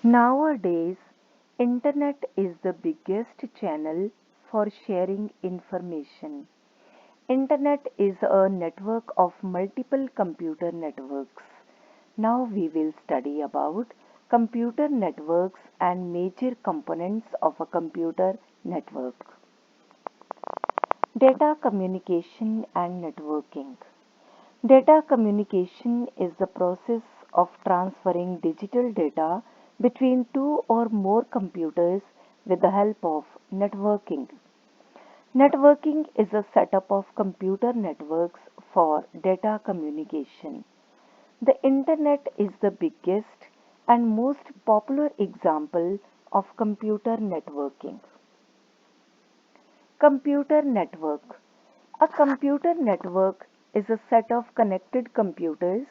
Nowadays, internet is the biggest channel for sharing information. Internet is a network of multiple computer networks. Now we will study about computer networks and major components of a computer network. Data communication and networking. Data communication is the process of transferring digital data between two or more computers with the help of networking. Networking is a setup of computer networks for data communication. The Internet is the biggest and most popular example of computer networking. Computer network. A computer network is a set of connected computers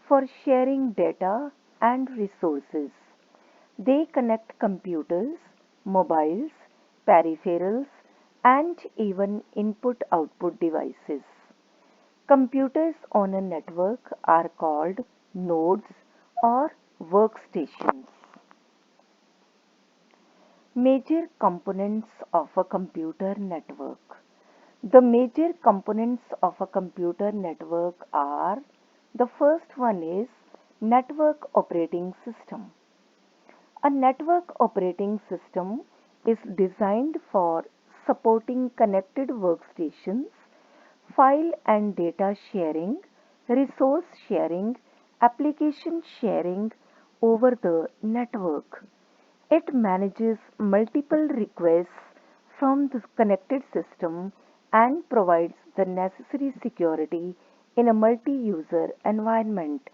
for sharing data and resources. They connect computers, mobiles, peripherals, and even input output devices. Computers on a network are called nodes or workstations. Major components of a computer network. The major components of a computer network are: the first one is network operating system. A network operating system is designed for supporting connected workstations, file and data sharing, resource sharing, application sharing over the network. It manages multiple requests from the connected system and provides the necessary security in a multi-user environment.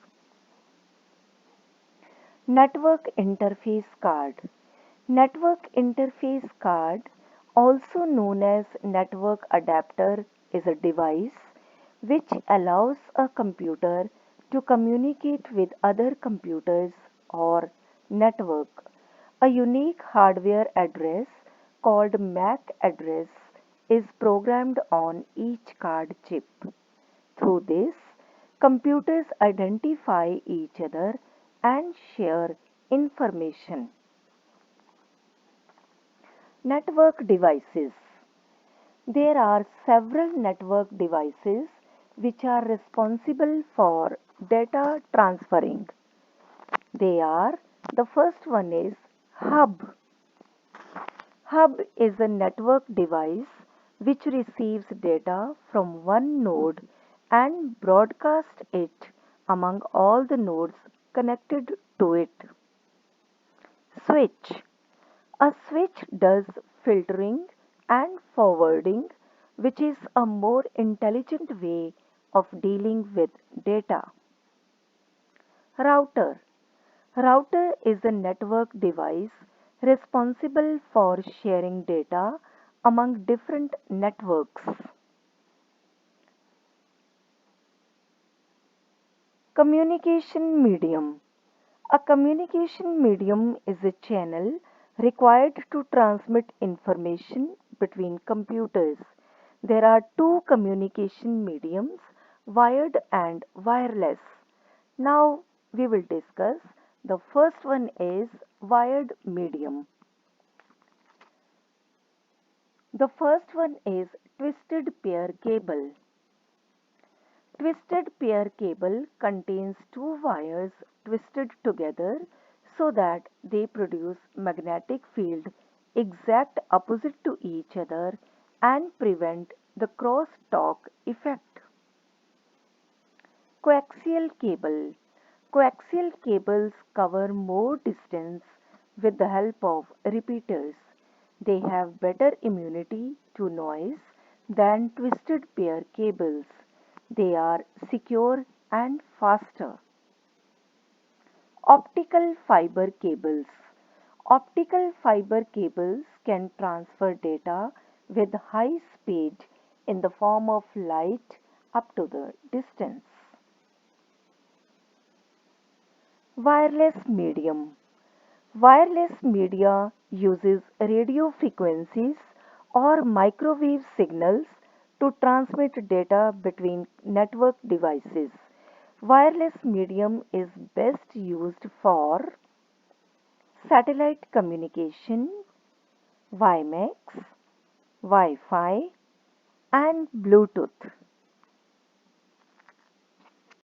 Network interface card. Network interface card, also known as network adapter, is a device which allows a computer to communicate with other computers or network. A unique hardware address called MAC address is programmed on each card chip. Through this, computers identify each other and share information. Network devices. There are several network devices which are responsible for data transferring. They are: the first one is hub. Hub is a network device which receives data from one node and broadcasts it among all the nodes connected to it. Switch. A switch does filtering and forwarding, which is a more intelligent way of dealing with data. Router. Router is a network device responsible for sharing data among different networks. Communication medium. A communication medium is a channel required to transmit information between computers. There are two communication mediums, wired and wireless. Now we will discuss. The first one is wired medium. The first one is twisted pair cable. Twisted pair cable contains two wires twisted together so that they produce magnetic field exact opposite to each other and prevent the cross-talk effect. Coaxial cable. Coaxial cables cover more distance with the help of repeaters. They have better immunity to noise than twisted pair cables. They are secure and faster. Optical fiber cables. Optical fiber cables can transfer data with high speed in the form of light up to the distance. Wireless medium. Wireless media uses radio frequencies or microwave signals to transmit data between network devices. Wireless medium is best used for satellite communication, WiMAX, Wi-Fi, and Bluetooth.